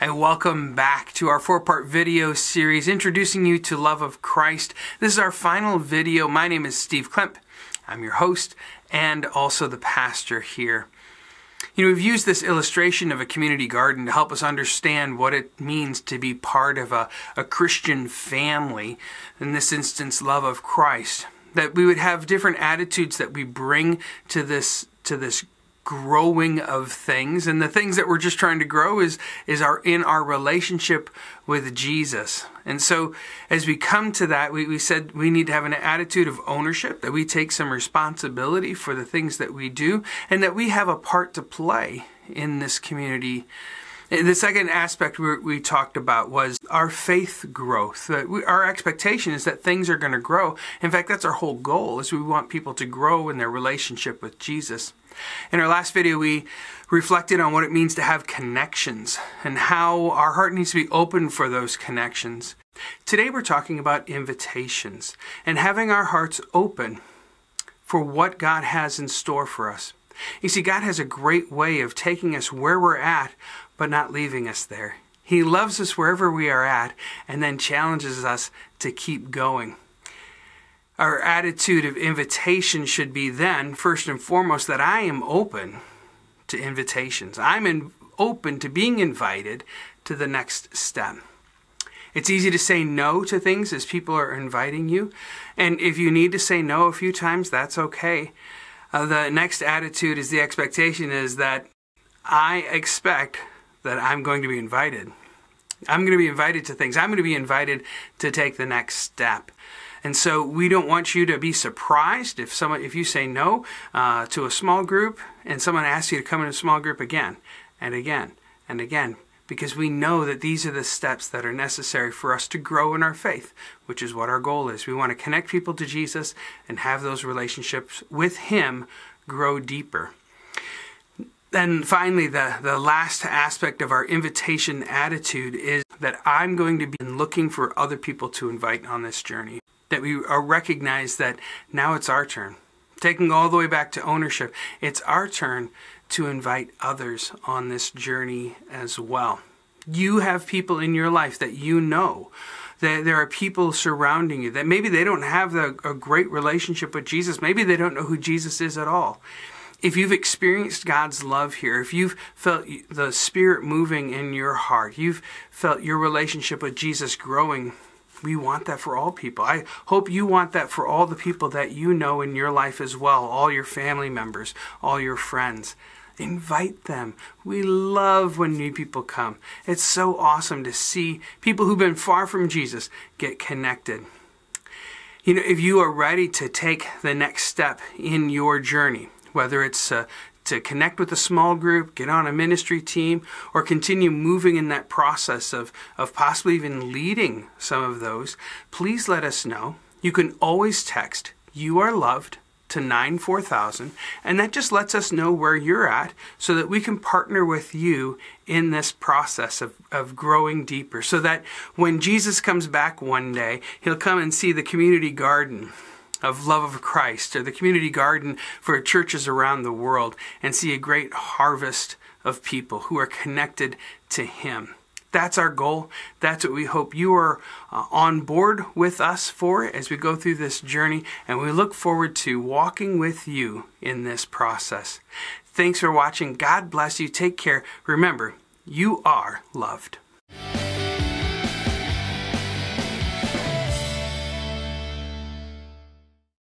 And welcome back to our 4-part video series introducing you to love of Christ. This is our final video. My name is Steve Klemp. I'm your host and also the pastor here. You know, we've used this illustration of a community garden to help us understand what it means to be part of a Christian family, in this instance, love of Christ. That we would have different attitudes that we bring to this growing of things, and the things that we're just trying to grow is our relationship with Jesus. And so as we come to that, we said we need to have an attitude of ownership, that we take some responsibility for the things that we do, and that we have a part to play in this community. The second aspect we talked about was our faith growth. Our expectation is that things are going to grow. In fact, that's our whole goal, is we want people to grow in their relationship with Jesus. In our last video, we reflected on what it means to have connections and how our heart needs to be open for those connections. Today, we're talking about invitations and having our hearts open for what God has in store for us. You see, God has a great way of taking us where we're at, but not leaving us there. He loves us wherever we are at and then challenges us to keep going. Our attitude of invitation should be then, first and foremost, that I am open to invitations. I'm open to being invited to the next step. It's easy to say no to things as people are inviting you. And if you need to say no a few times, that's okay. The next attitude is the expectation is that I expect that I'm going to be invited. I'm going to be invited to things. I'm going to be invited to take the next step. And so we don't want you to be surprised if you say no to a small group and someone asks you to come in a small group again and again and again, because we know that these are the steps that are necessary for us to grow in our faith, which is what our goal is. We want to connect people to Jesus and have those relationships with Him grow deeper. Then finally, the last aspect of our invitation attitude is that I'm going to be looking for other people to invite on this journey. That we recognize that now it's our turn. Taking all the way back to ownership, it's our turn to invite others on this journey as well. You have people in your life that you know. There are people surrounding you that maybe they don't have a great relationship with Jesus. Maybe they don't know who Jesus is at all. If you've experienced God's love here, if you've felt the Spirit moving in your heart, you've felt your relationship with Jesus growing, we want that for all people. I hope you want that for all the people that you know in your life as well, all your family members, all your friends. Invite them. We love when new people come. It's so awesome to see people who've been far from Jesus get connected. You know, if you are ready to take the next step in your journey, whether it's to connect with a small group, get on a ministry team, or continue moving in that process of possibly even leading some of those, please let us know. You can always text "You Are Loved" to 94000, and that just lets us know where you're at so that we can partner with you in this process of growing deeper, so that when Jesus comes back one day, He'll come and see the community garden of love of Christ, or the community garden for churches around the world, and see a great harvest of people who are connected to Him. That's our goal. That's what we hope you are on board with us for as we go through this journey, and we look forward to walking with you in this process. Thanks for watching. God bless you. Take care. Remember, you are loved.